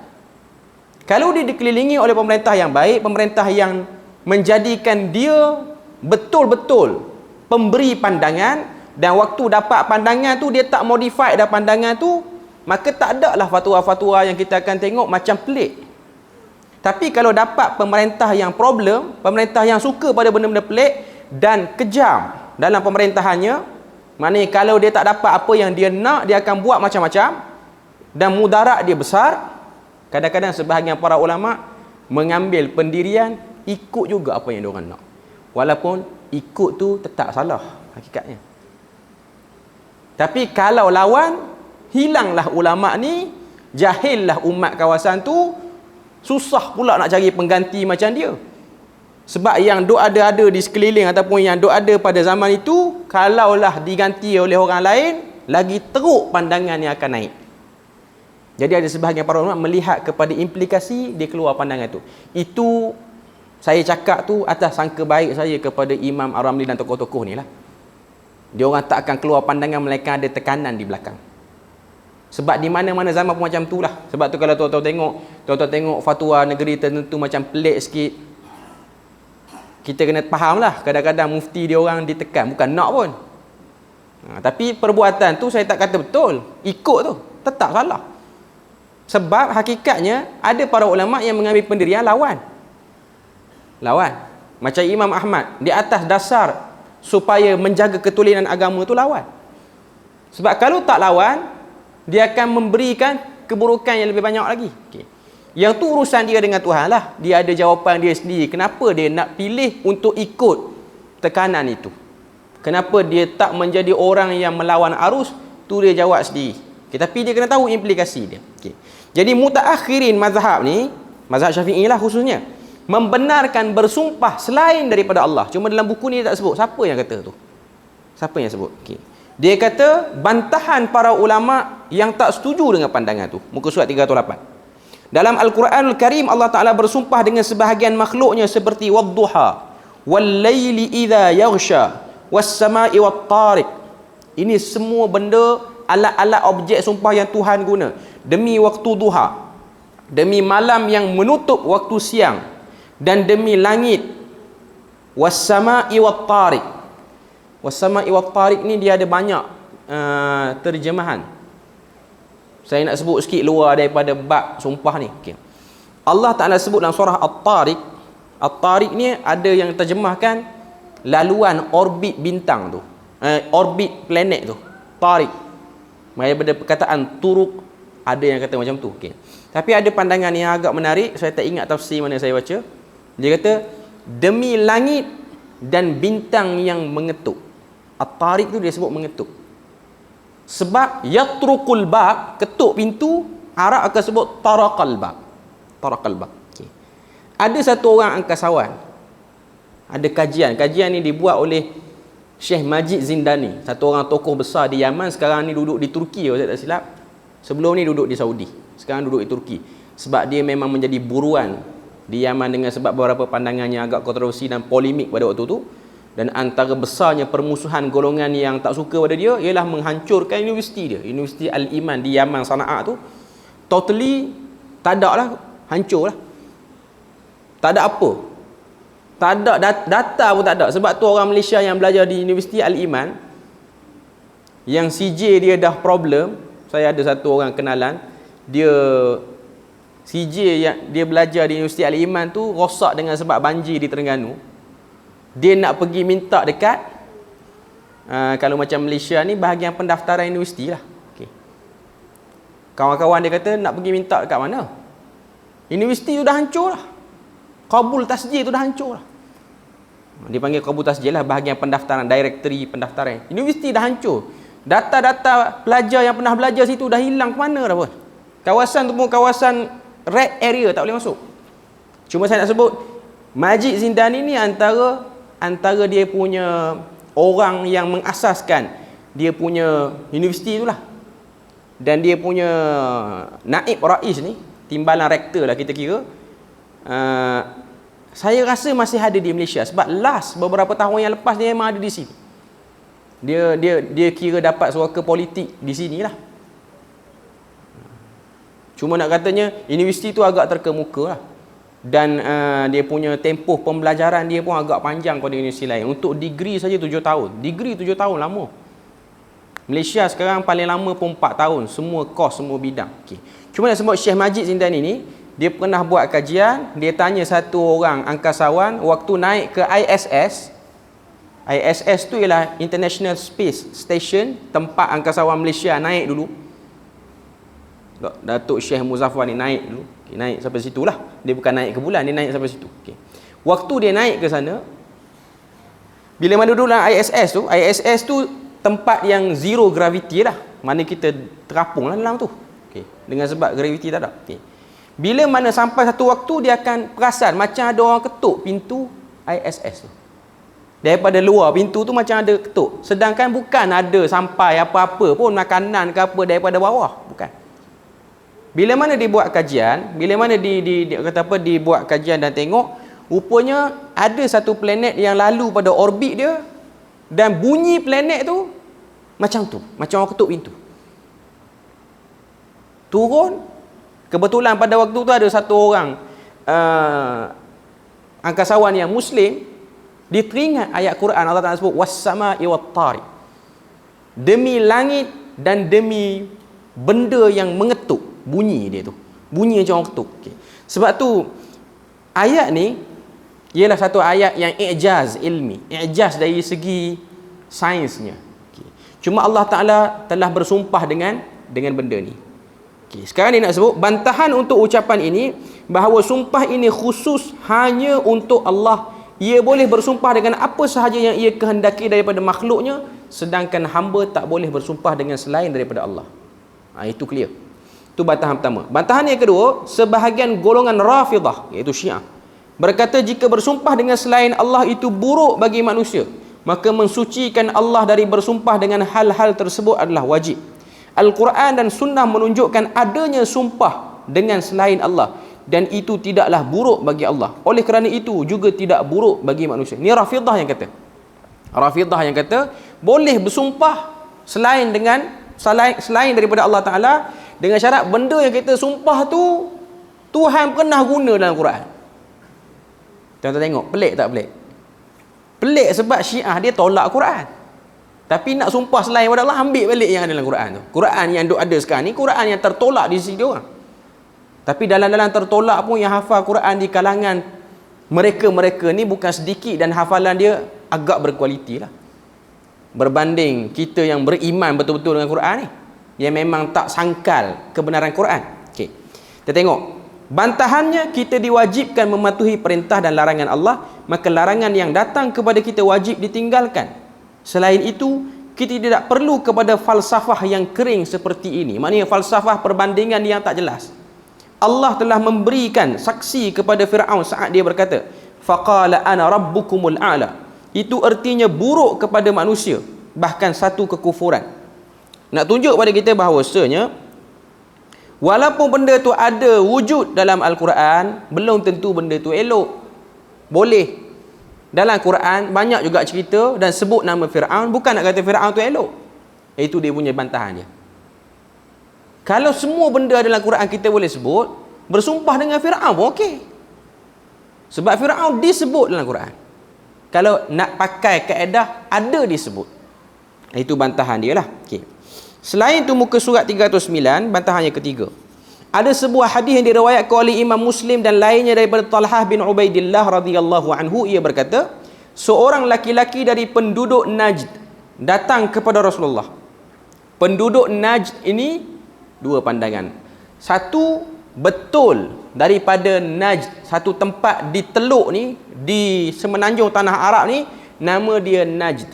Kalau dia dikelilingi oleh pemerintah yang baik, pemerintah yang menjadikan dia betul-betul pemberi pandangan, dan waktu dapat pandangan tu dia tak modify dah pandangan tu, maka tak ada lah fatwa-fatwa yang kita akan tengok macam pelik. Tapi kalau dapat pemerintah yang problem, pemerintah yang suka pada benda-benda pelik dan kejam dalam pemerintahannya, maknanya kalau dia tak dapat apa yang dia nak, dia akan buat macam-macam dan mudarat dia besar. Kadang-kadang sebahagian para ulama mengambil pendirian ikut juga apa yang diorang nak, walaupun ikut tu tetap salah hakikatnya. Tapi kalau lawan, hilanglah ulama ni, jahillah umat kawasan tu, susah pula nak cari pengganti macam dia. Sebab yang duk ada di sekeliling ataupun yang duk ada pada zaman itu, kalaulah diganti oleh orang lain, lagi teruk pandangan yang akan naik. Jadi ada sebahagian para ulama melihat kepada implikasi dia keluar pandangan tu. Itu saya cakap tu atas sangka baik saya kepada Imam Ar-Ramli dan tokoh-tokoh ni lah. Dia orang tak akan keluar pandangan melainkan ada tekanan di belakang. Sebab di mana-mana zaman pun macam tu lah. Sebab tu kalau tuan-tuan tengok fatwa negeri tertentu macam pelik sikit, kita kena faham lah, kadang-kadang mufti dia orang ditekan, bukan nak pun. Tapi perbuatan tu saya tak kata betul, ikut tu tetap salah. Sebab hakikatnya ada para ulama yang mengambil pendirian lawan. Macam Imam Ahmad, di atas dasar supaya menjaga ketulinan agama tu lawan. Sebab kalau tak lawan, dia akan memberikan keburukan yang lebih banyak lagi. Yang tu urusan dia dengan Tuhan lah. Dia ada jawapan dia sendiri. Kenapa dia nak pilih untuk ikut tekanan itu? Kenapa dia tak menjadi orang yang melawan arus? Tu dia jawab sendiri. Tapi dia kena tahu implikasi dia. Jadi mutaakhirin mazhab ni, mazhab Syafi'i lah khususnya, membenarkan bersumpah selain daripada Allah. Cuma dalam buku ni dia tak sebut siapa yang kata tu. Siapa yang sebut? Dia kata bantahan para ulama yang tak setuju dengan pandangan tu. Muka surat 308. Dalam Al-Quranul Karim, Allah Ta'ala bersumpah dengan sebahagian makhluknya seperti wadduha, wal-layli idha yaghsha, was-sama'i wat-tariq. Ini semua benda, alat-alat objek sumpah yang Tuhan guna. Demi waktu duha, demi malam yang menutup waktu siang, dan demi langit, was-sama'i wat-tariq. Was-sama'i wat-tariq ni dia ada banyak terjemahan. Saya nak sebut sikit luar daripada bab sumpah ni. Allah Ta'ala sebut dalam surah At-Tariq. At-Tariq ni ada yang terjemahkan laluan orbit bintang tu, orbit planet tu, Tariq. Daripada perkataan turuk, ada yang kata macam tu. Tapi ada pandangan yang agak menarik, saya tak ingat tafsir mana saya baca. Dia kata demi langit dan bintang yang mengetuk. At-Tariq tu dia sebut mengetuk. Sebab yatrukul bab, ketuk pintu, Arab akan sebut taraqal bab. Taraqal bab. Ada satu orang angkasawan, ada kajian ni dibuat oleh Syekh Majid Zindani, satu orang tokoh besar di Yaman. Sekarang ni duduk di Turki kalau saya tak silap. Sebelum ni duduk di Saudi, sekarang duduk di Turki. Sebab dia memang menjadi buruan di Yaman dengan sebab beberapa pandangan yang agak kontroversi dan polemik pada waktu tu. Dan antara besarnya permusuhan golongan yang tak suka pada dia ialah menghancurkan universiti dia. Universiti Al-Iman di Yaman, Sana'a tu totally tak ada lah, hancur lah. Tak ada apa. Tak ada data pun tak ada. Sebab tu orang Malaysia yang belajar di Universiti Al-Iman, yang CJ dia dah problem. Saya ada satu orang kenalan, dia CJ yang dia belajar di Universiti Al-Iman tu rosak dengan sebab banjir di Terengganu. Dia nak pergi minta dekat kalau macam Malaysia ni bahagian pendaftaran universiti lah. Kawan-kawan dia kata nak pergi minta dekat mana? Universiti tu dah hancur lah. Qabul tasjil tu dah hancur lah. Dia panggil qabul tasjil lah, bahagian pendaftaran, directory pendaftaran. Universiti dah hancur. Data-data pelajar yang pernah belajar situ dah hilang ke mana dah pun. Kawasan tu pun kawasan red area, tak boleh masuk. Cuma saya nak sebut Majid Zindani ni antara dia punya orang yang mengasaskan dia punya universiti itulah. Dan dia punya naib rais ni, timbalan rektor lah kita kira, saya rasa masih ada di Malaysia sebab last beberapa tahun yang lepas dia memang ada di sini. Dia kira dapat suaka politik di sinilah. Cuma nak katanya universiti tu agak terkemuka lah. Dan dia punya tempoh pembelajaran dia pun agak panjang pada universiti lain. Untuk degree saja 7 tahun. Degree 7 tahun lama. Malaysia sekarang paling lama pun 4 tahun. Semua kos, semua bidang. Okay. Cuma nak sebut Syekh Majid Zindani ni, dia pernah buat kajian. Dia tanya satu orang angkasawan waktu naik ke ISS. ISS tu ialah International Space Station, tempat angkasawan Malaysia naik dulu. Datuk Syekh Muzaffar ni naik dulu. Okay, naik sampai situ lah. Dia bukan naik ke bulan, dia naik sampai situ. Okay. Waktu dia naik ke sana, bila mana dulu dalam ISS tu tempat yang zero gravity lah. Mana kita terapung lah dalam tu. Okay. Dengan sebab gravity tak ada. Okay. Bila mana sampai satu waktu, dia akan perasan macam ada orang ketuk pintu ISS tu. Daripada luar pintu tu macam ada ketuk. Sedangkan bukan ada sampai apa-apa pun, makanan ke apa daripada bawah. Bukan. Bila mana dia buat kajian, bila mana dibuat kajian dan tengok, rupanya ada satu planet yang lalu pada orbit dia dan bunyi planet tu macam orang ketuk pintu. Turun, kebetulan pada waktu tu ada satu orang angkasawan yang Muslim, dia teringat ayat Quran Allah Ta'ala sebut was-sama'i wat-tariq. Demi langit dan demi benda yang mengetuk, bunyi dia tu. Bunyi macam orang ketuk. Okay. Sebab tu ayat ni ialah satu ayat yang i'jaz ilmi, i'jaz dari segi sainsnya. Okay. Cuma Allah Ta'ala telah bersumpah dengan benda ni. Okay. Sekarang dia nak sebut bantahan untuk ucapan ini bahawa sumpah ini khusus hanya untuk Allah. Ia boleh bersumpah dengan apa sahaja yang ia kehendaki daripada makhluknya, sedangkan hamba tak boleh bersumpah dengan selain daripada Allah. Itu clear. Itu bantahan pertama. Bantahan yang kedua, sebahagian golongan Rafidah, iaitu Syiah, berkata jika bersumpah dengan selain Allah itu buruk bagi manusia, maka mensucikan Allah dari bersumpah dengan hal-hal tersebut adalah wajib. Al-Quran dan Sunnah menunjukkan adanya sumpah dengan selain Allah, dan itu tidaklah buruk bagi Allah. Oleh kerana itu juga tidak buruk bagi manusia. Ini Rafidah yang kata. Rafidah yang kata boleh bersumpah selain daripada Allah Ta'ala, dengan syarat benda yang kita sumpah tu Tuhan pernah guna dalam Quran. Tuan-tuan tengok, pelik tak pelik? Pelik sebab Syiah dia tolak Quran, tapi nak sumpah selain daripada Allah, ambil balik yang ada dalam Quran tu. Quran yang ada sekarang ni Quran yang tertolak di sisi dia orang. Tapi dalam tertolak pun yang hafal Quran di kalangan mereka ni bukan sedikit, dan hafalan dia agak berkualiti lah berbanding kita yang beriman betul-betul dengan Quran ni, yang memang tak sangkal kebenaran Quran. Okay. Kita tengok bantahannya, kita diwajibkan mematuhi perintah dan larangan Allah, maka larangan yang datang kepada kita wajib ditinggalkan. Selain itu, kita tidak perlu kepada falsafah yang kering seperti ini. Maknanya falsafah perbandingan yang tak jelas. Allah telah memberikan saksi kepada Fir'aun saat dia berkata, faqala ana rabbukumul a'la. Itu artinya buruk kepada manusia, bahkan satu kekufuran. Nak tunjuk pada kita bahawasanya walaupun benda tu ada wujud dalam Al-Quran, belum tentu benda tu elok. Boleh dalam Quran banyak juga cerita dan sebut nama Fir'aun, bukan nak kata Fir'aun tu elok. Itu dia punya bantahan dia. Kalau semua benda dalam Quran kita boleh sebut, bersumpah dengan Fir'aun pun okey. Sebab Fir'aun disebut dalam Quran. Kalau nak pakai kaedah, ada disebut. Itu bantahan dia lah. Okay. Selain itu, muka surat 309, bantahan yang ketiga. Ada sebuah hadis yang diriwayatkan oleh Imam Muslim dan lainnya daripada Talhah bin Ubaidillah radhiyallahu anhu. Ia berkata, seorang laki-laki dari penduduk Najd datang kepada Rasulullah. Penduduk Najd ini dua pandangan. Satu, betul daripada Najd, satu tempat di teluk ni, di semenanjung tanah Arab ni, nama dia Najd,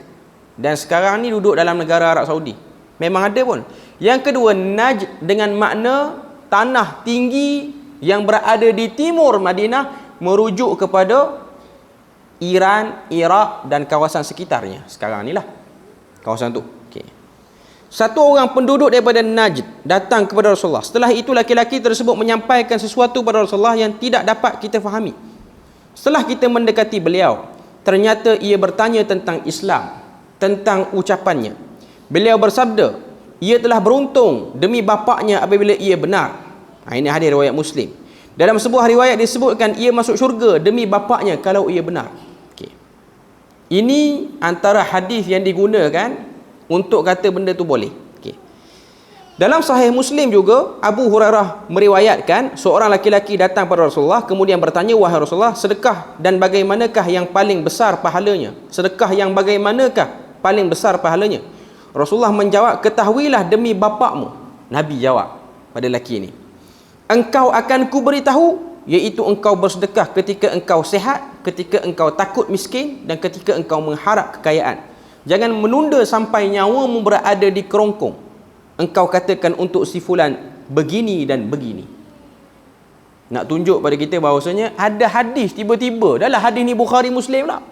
dan sekarang ni duduk dalam negara Arab Saudi. Memang ada pun. Yang kedua, Najd dengan makna tanah tinggi yang berada di timur Madinah merujuk kepada Iran, Iraq dan kawasan sekitarnya. Sekarang ni lah kawasan tu. Okay. Satu orang penduduk daripada Najd datang kepada Rasulullah. Setelah itu laki-laki tersebut menyampaikan sesuatu kepada Rasulullah yang tidak dapat kita fahami. Setelah kita mendekati beliau, ternyata ia bertanya tentang Islam, tentang ucapannya. Beliau bersabda, ia telah beruntung demi bapaknya apabila ia benar. Ini hadis riwayat Muslim. Dalam sebuah riwayat disebutkan ia masuk syurga demi bapaknya kalau ia benar. Okay. Ini antara hadis yang digunakan untuk kata benda tu boleh. Okay. Dalam Sahih Muslim juga, Abu Hurairah meriwayatkan seorang laki-laki datang pada Rasulullah kemudian bertanya, wahai Rasulullah, sedekah dan bagaimanakah yang paling besar pahalanya? Sedekah yang bagaimanakah paling besar pahalanya? Rasulullah menjawab, ketahuilah demi bapakmu. Nabi jawab pada lelaki ini, engkau akan kuberitahu, iaitu engkau bersedekah ketika engkau sehat, ketika engkau takut miskin dan ketika engkau mengharap kekayaan. Jangan menunda sampai nyawamu berada di kerongkong. Engkau katakan untuk si fulan begini dan begini. Nak tunjuk pada kita bahawasanya ada hadis tiba-tiba, dalam hadis ni Bukhari Muslim lah,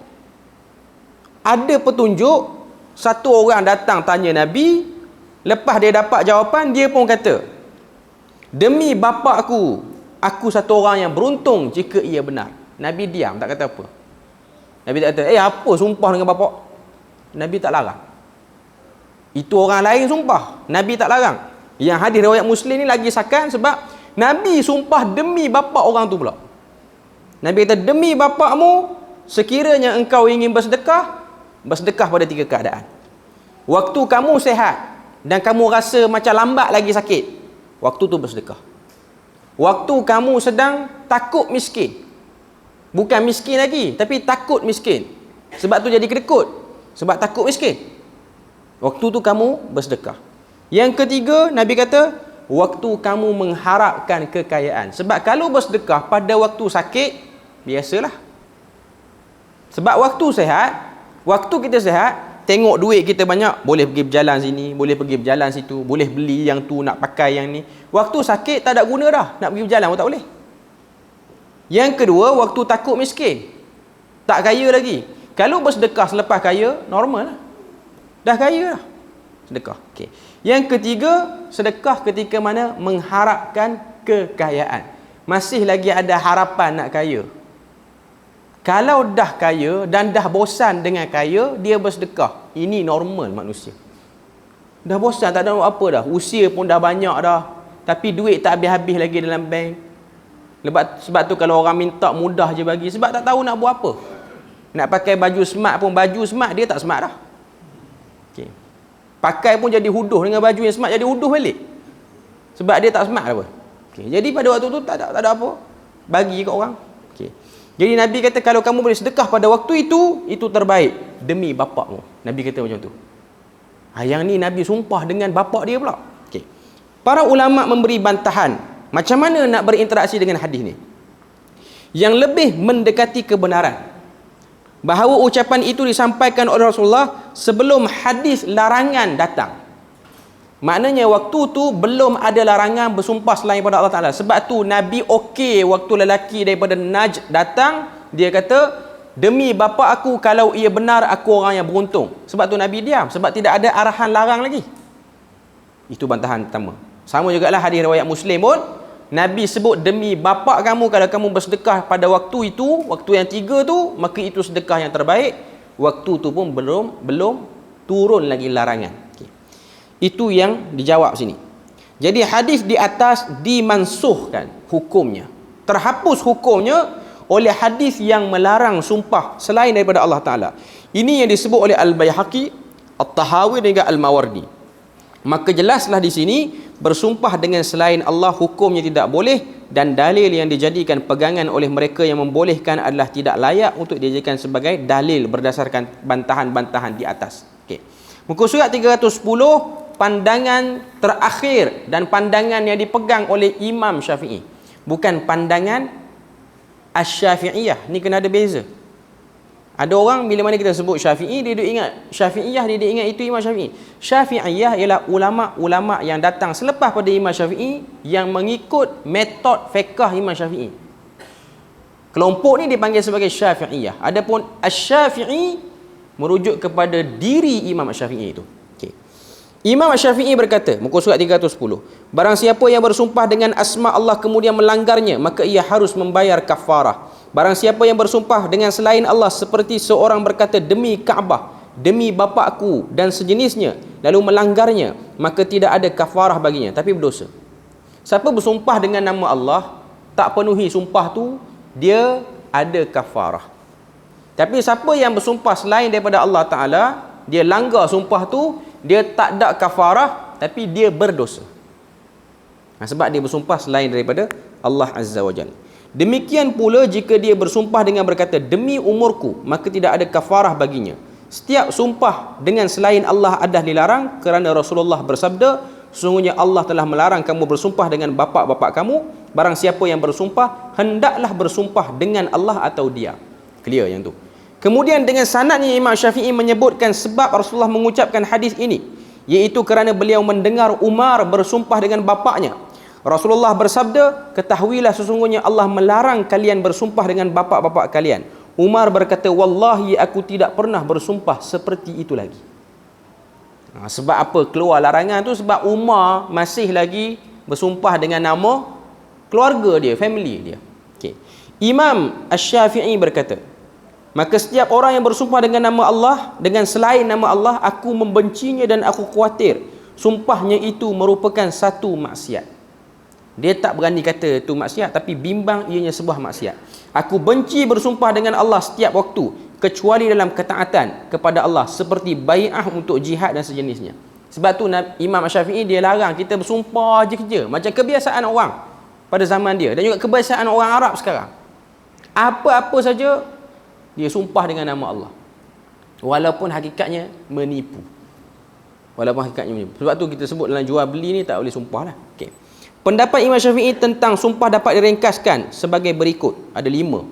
ada petunjuk. Satu orang datang tanya Nabi, lepas dia dapat jawapan, dia pun kata, demi bapa aku satu orang yang beruntung jika ia benar. Nabi diam, tak kata apa. Nabi tak kata, apa sumpah dengan bapa? Nabi tak larang. Itu orang lain sumpah, Nabi tak larang. Yang hadis riwayat Muslim ni lagi sakan sebab Nabi sumpah demi bapa orang tu pula. Nabi kata, demi bapakmu, sekiranya engkau ingin bersedekah, bersedekah pada 3 keadaan. Waktu kamu sehat dan kamu rasa macam lambat lagi sakit, waktu tu bersedekah. Waktu kamu sedang takut miskin, bukan miskin lagi, tapi takut miskin, sebab tu jadi kedekut, sebab takut miskin, waktu tu kamu bersedekah. Yang ketiga, Nabi kata, waktu kamu mengharapkan kekayaan. Sebab kalau bersedekah pada waktu sakit, biasalah. Sebab waktu sehat, waktu kita sehat, tengok duit kita banyak, boleh pergi berjalan sini, boleh pergi berjalan situ, boleh beli yang tu, nak pakai yang ni. Waktu sakit tak ada guna dah, nak pergi berjalan pun tak boleh. Yang kedua, waktu takut miskin, tak kaya lagi. Kalau bersedekah selepas kaya, normal lah, dah kaya lah, sedekah. Okay. Yang ketiga, sedekah ketika mana mengharapkan kekayaan, masih lagi ada harapan nak kaya. Kalau dah kaya dan dah bosan dengan kaya, dia bersedekah. Ini normal manusia. Dah bosan, tak ada apa dah, usia pun dah banyak dah, tapi duit tak habis-habis lagi dalam bank. Sebab tu kalau orang minta mudah je bagi, sebab tak tahu nak buat apa. Nak pakai baju smart pun, baju smart dia tak smart dah. Okay. Pakai pun jadi huduh dengan baju yang smart, jadi huduh balik, sebab dia tak smart apa. Okay. Jadi pada waktu tu tak ada apa, bagi kat orang. Okay. Jadi Nabi kata, kalau kamu boleh sedekah pada waktu itu terbaik demi bapakmu. Nabi kata macam tu. Yang ni Nabi sumpah dengan bapak dia pula. Okay. Para ulama memberi bantahan macam mana nak berinteraksi dengan hadis ni yang lebih mendekati kebenaran, bahawa ucapan itu disampaikan oleh Rasulullah sebelum hadis larangan datang. Maknanya waktu tu belum ada larangan bersumpah selain pada Allah Ta'ala. Sebab tu Nabi okey waktu lelaki daripada Najd datang, dia kata, demi bapa aku kalau ia benar, aku orang yang beruntung. Sebab tu Nabi diam, sebab tidak ada arahan larang lagi. Itu bantahan pertama. Sama jugalah hadis riwayat Muslim pun, Nabi sebut demi bapa kamu, kalau kamu bersedekah pada waktu itu, waktu yang 3 tu, maka itu sedekah yang terbaik. Waktu tu pun belum turun lagi larangan. Okay. Itu yang dijawab sini. Jadi hadis di atas dimansuhkan hukumnya, terhapus hukumnya oleh hadis yang melarang sumpah selain daripada Allah Ta'ala. Ini yang disebut oleh Al-Baihaqi, At-Tahawi dan juga Al-Mawardi. Maka jelaslah di sini bersumpah dengan selain Allah hukumnya tidak boleh, dan dalil yang dijadikan pegangan oleh mereka yang membolehkan adalah tidak layak untuk dijadikan sebagai dalil berdasarkan bantahan-bantahan di atas. Okey. Muka surat 310, pandangan terakhir dan pandangan yang dipegang oleh Imam Syafi'i, bukan pandangan Asy-Syafi'iyah. Ni kena ada beza. Ada orang bila mana kita sebut Syafi'i, dia duk ingat Syafi'iyah, dia duk ingat itu Imam Syafi'i. Syafi'iyah ialah ulama-ulama yang datang selepas pada Imam Syafi'i yang mengikut metod fiqh Imam Syafi'i. Kelompok ni dipanggil sebagai Syafi'iyah. Adapun Asy-Syafi'i merujuk kepada diri Imam Syafi'i itu. Okey. Imam Syafi'i berkata, muka surat 310, barang siapa yang bersumpah dengan asma Allah kemudian melanggarnya, maka ia harus membayar kafarah. Barang siapa yang bersumpah dengan selain Allah seperti seorang berkata demi Kaabah, demi bapakku dan sejenisnya, lalu melanggarnya, maka tidak ada kafarah baginya, tapi berdosa. Siapa bersumpah dengan nama Allah tak penuhi sumpah tu, dia ada kafarah. Tapi siapa yang bersumpah selain daripada Allah Ta'ala, dia langgar sumpah tu, dia tak ada kafarah, tapi dia berdosa. Sebab dia bersumpah selain daripada Allah Azza wa Jalla. Demikian pula jika dia bersumpah dengan berkata demi umurku, maka tidak ada kafarah baginya. Setiap sumpah dengan selain Allah adalah dilarang, kerana Rasulullah bersabda, sesungguhnya Allah telah melarang kamu bersumpah dengan bapa-bapa kamu. Barang siapa yang bersumpah, hendaklah bersumpah dengan Allah atau dia. Clear yang tu. Kemudian dengan sanadnya Imam Syafi'i menyebutkan sebab Rasulullah mengucapkan hadis ini, iaitu kerana beliau mendengar Umar bersumpah dengan bapaknya. Rasulullah bersabda, ketahuilah sesungguhnya Allah melarang kalian bersumpah dengan bapa-bapa kalian. Umar berkata, wallahi aku tidak pernah bersumpah seperti itu lagi. Sebab apa keluar larangan tu? Sebab Umar masih lagi bersumpah dengan nama keluarga dia, family dia. Okay. Imam Asy-Syafi'i berkata, maka setiap orang yang bersumpah dengan nama Allah, dengan selain nama Allah, aku membencinya dan aku khawatir sumpahnya itu merupakan satu maksiat. Dia tak berani kata itu maksiat, tapi bimbang ianya sebuah maksiat. Aku benci bersumpah dengan Allah setiap waktu, kecuali dalam ketaatan kepada Allah, seperti bai'ah untuk jihad dan sejenisnya. Sebab tu Imam Syafi'i dia larang kita bersumpah je kerja, macam kebiasaan orang pada zaman dia, dan juga kebiasaan orang Arab sekarang. Apa-apa saja dia sumpah dengan nama Allah, walaupun hakikatnya menipu. Sebab tu kita sebut dalam jual beli ni tak boleh sumpah lah. Okay. Pendapat Imam Syafi'i tentang sumpah dapat diringkaskan sebagai berikut. Ada 5.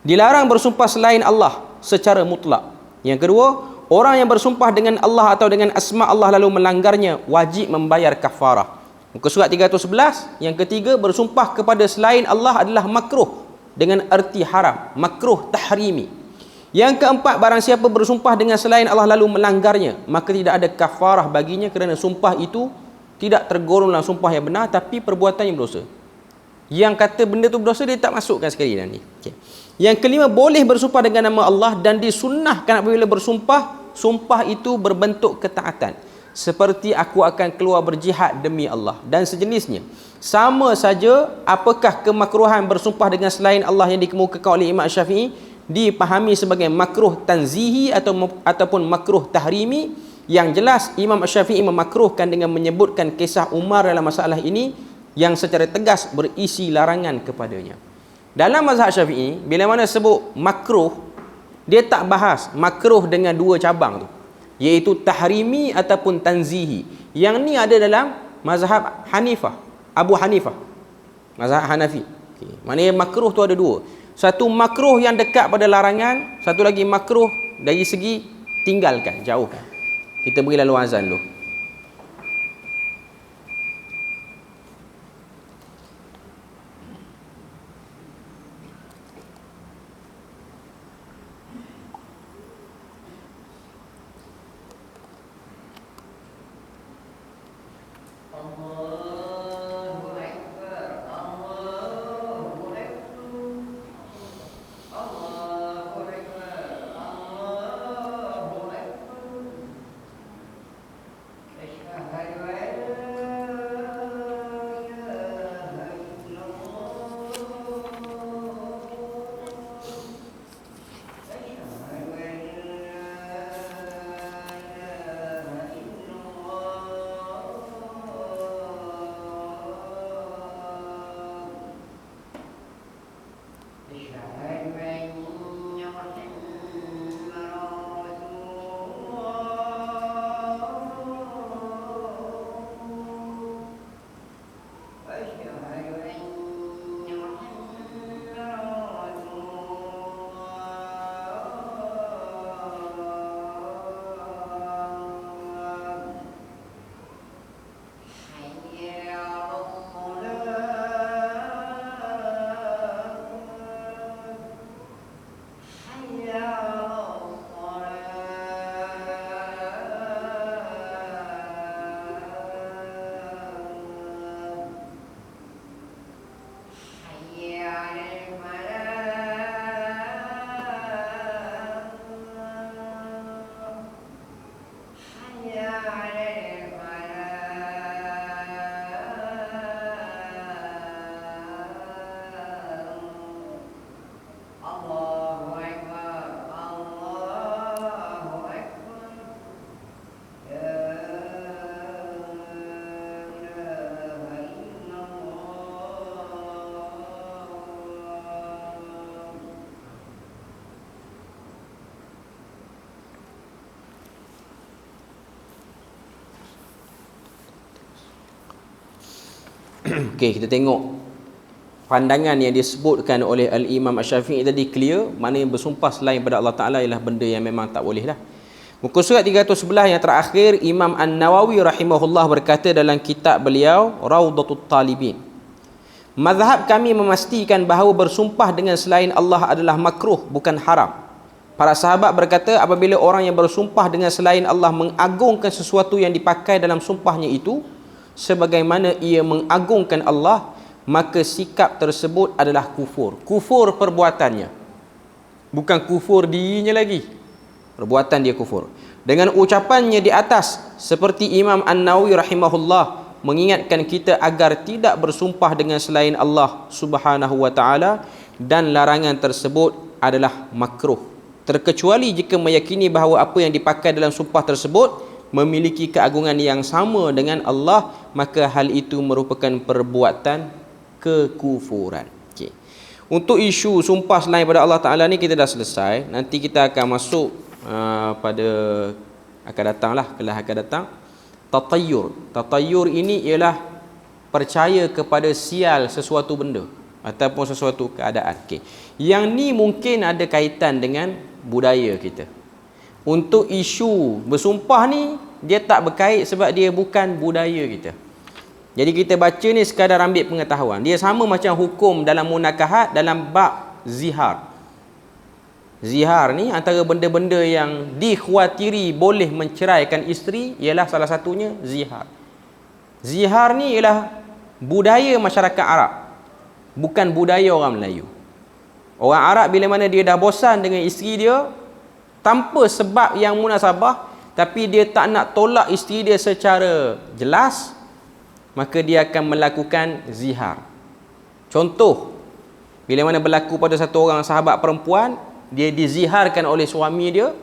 Dilarang bersumpah selain Allah secara mutlak. Yang kedua, orang yang bersumpah dengan Allah atau dengan asma Allah lalu melanggarnya wajib membayar kafarah. Muka surat 311. Yang ketiga, bersumpah kepada selain Allah adalah makruh dengan erti haram, makruh tahrimi. Yang keempat, barang siapa bersumpah dengan selain Allah lalu melanggarnya, maka tidak ada kafarah baginya, kerana sumpah itu tidak tergolong dalam sumpah yang benar, tapi perbuatannya berdosa. Yang kata benda tu berdosa, dia tak masukkan sekali dalam ni. Okay. Yang kelima, boleh bersumpah dengan nama Allah dan disunnahkan apabila bersumpah, sumpah itu berbentuk ketaatan, seperti aku akan keluar berjihad demi Allah dan sejenisnya. Sama saja apakah kemakruhan bersumpah dengan selain Allah yang dikemukakan oleh Imam Syafi'i dipahami sebagai makruh tanzihi ataupun makruh tahrimi. Yang jelas Imam Syafi'i memakruhkan dengan menyebutkan kisah Umar dalam masalah ini yang secara tegas berisi larangan kepadanya. Dalam mazhab Syafi'i, bila mana sebut makruh, dia tak bahas makruh dengan dua cabang tu, iaitu tahrimi ataupun tanzihi. Yang ni ada dalam mazhab Hanifah, Abu Hanifah, mazhab Hanafi. Okay. Maknanya makruh tu ada dua. Satu makruh yang dekat pada larangan, satu lagi makruh dari segi tinggalkan, jauhkan. Kita beri lalu azan dulu. Okey, kita tengok pandangan yang disebutkan oleh Al-Imam Asy-Syafi'i tadi clear, maknanya bersumpah selain pada Allah Ta'ala ialah benda yang memang tak boleh lah. Muka surat 311 yang terakhir, Imam An-Nawawi rahimahullah berkata dalam kitab beliau Rawdatul Talibin, mazhab kami memastikan bahawa bersumpah dengan selain Allah adalah makruh, bukan haram. Para sahabat berkata, apabila orang yang bersumpah dengan selain Allah mengagungkan sesuatu yang dipakai dalam sumpahnya itu sebagaimana ia mengagungkan Allah, maka sikap tersebut adalah kufur. Kufur perbuatannya, bukan kufur dirinya lagi, perbuatan dia kufur. Dengan ucapannya di atas, seperti Imam An-Nawawi rahimahullah mengingatkan kita agar tidak bersumpah dengan selain Allah Subhanahu wa taala, dan larangan tersebut adalah makruh, terkecuali jika meyakini bahawa apa yang dipakai dalam sumpah tersebut memiliki keagungan yang sama dengan Allah, maka hal itu merupakan perbuatan kekufuran. Okay. Untuk isu sumpah selain pada Allah Ta'ala ni kita dah selesai. Nanti kita akan masuk pada akan datang lah, kelas akan datang. Tatayur ini ialah percaya kepada sial sesuatu benda ataupun sesuatu keadaan. Okay. Yang ni mungkin ada kaitan dengan budaya kita. Untuk isu bersumpah ni dia tak berkait sebab dia bukan budaya kita. Jadi kita baca ni sekadar ambil pengetahuan. Dia sama macam hukum dalam munakahat dalam bab zihar. Zihar ni antara benda-benda yang dikhawatiri boleh menceraikan isteri ialah salah satunya zihar. Zihar ni ialah budaya masyarakat Arab, bukan budaya orang Melayu. Orang Arab bila mana dia dah bosan dengan isteri dia tanpa sebab yang munasabah, tapi dia tak nak tolak isteri dia secara jelas, maka dia akan melakukan zihar. Contoh, bila mana berlaku pada satu orang sahabat perempuan, dia diziharkan oleh suami dia.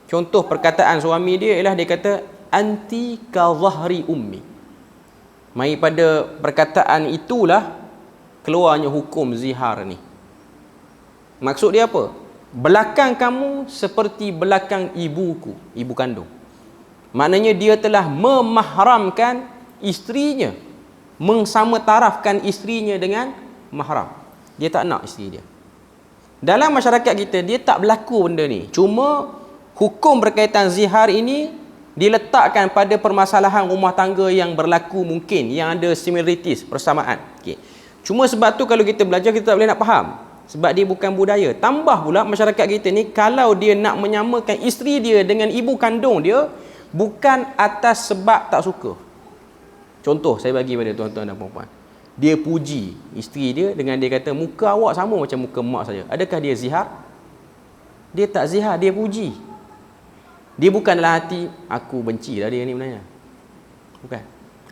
Contoh perkataan suami dia ialah dia kata, anti ka zahri ummi. Mai pada perkataan itulah keluarnya hukum zihar ni. Maksud dia apa? Belakang kamu seperti belakang ibuku, ibu kandung. Maknanya dia telah memahramkan isterinya, mensamatarafkan isterinya dengan mahram. Dia tak nak isteri dia. Dalam masyarakat kita dia tak berlaku benda ni. Cuma hukum berkaitan zihar ini diletakkan pada permasalahan rumah tangga yang berlaku mungkin, yang ada similarities, persamaan. Okay. Cuma sebab tu kalau kita belajar kita tak boleh nak faham, sebab dia bukan budaya. Tambah pula masyarakat kita ni kalau dia nak menyamakan isteri dia dengan ibu kandung dia, bukan atas sebab tak suka. Contoh saya bagi pada tuan-tuan dan puan-puan. Dia puji isteri dia dengan dia kata muka awak sama macam muka mak saya. Adakah dia zihar? Dia tak zihar, dia puji. Dia bukan dalam hati aku benci lah dia ni sebenarnya. Bukan.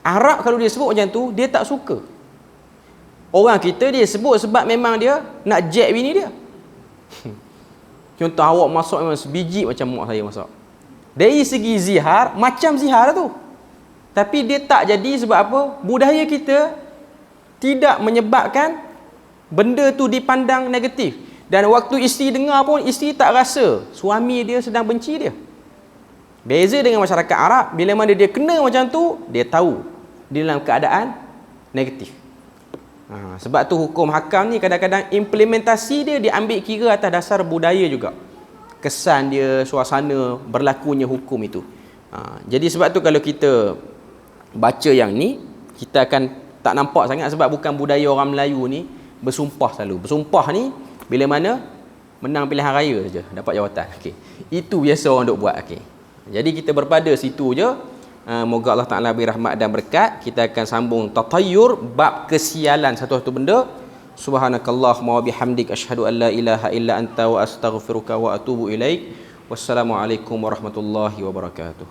Arab kalau dia sebut macam tu, dia tak suka. Orang kita dia sebut sebab memang dia nak jack bini dia. Contoh awak masak memang sebiji macam mak saya masak. Dari segi zihar, macam zihar tu. Tapi dia tak jadi sebab apa? Budaya kita tidak menyebabkan benda tu dipandang negatif. Dan waktu isteri dengar pun, isteri tak rasa suami dia sedang benci dia. Beza dengan masyarakat Arab, bila mana dia kena macam tu, dia tahu dia dalam keadaan negatif. Sebab tu hukum hakam ni kadang-kadang implementasi dia diambil kira atas dasar budaya juga. Kesan dia, suasana berlakunya hukum itu. Jadi sebab tu kalau kita baca yang ni, kita akan tak nampak sangat sebab bukan budaya orang Melayu ni bersumpah selalu. Bersumpah ni bila mana menang pilihan raya saja dapat jawatan. Okey. Itu biasa orang duk buat. Okey. Jadi kita berpada situ je. Moga Allah Taala beri rahmat dan berkat. Kita akan sambung tatayur bab kesialan satu-satu benda. Subhanakallahumma wa bihamdik asyhadu an la ilaha illa anta wa astaghfiruka wa atubu ilaik. Wassalamualaikum warahmatullahi wabarakatuh.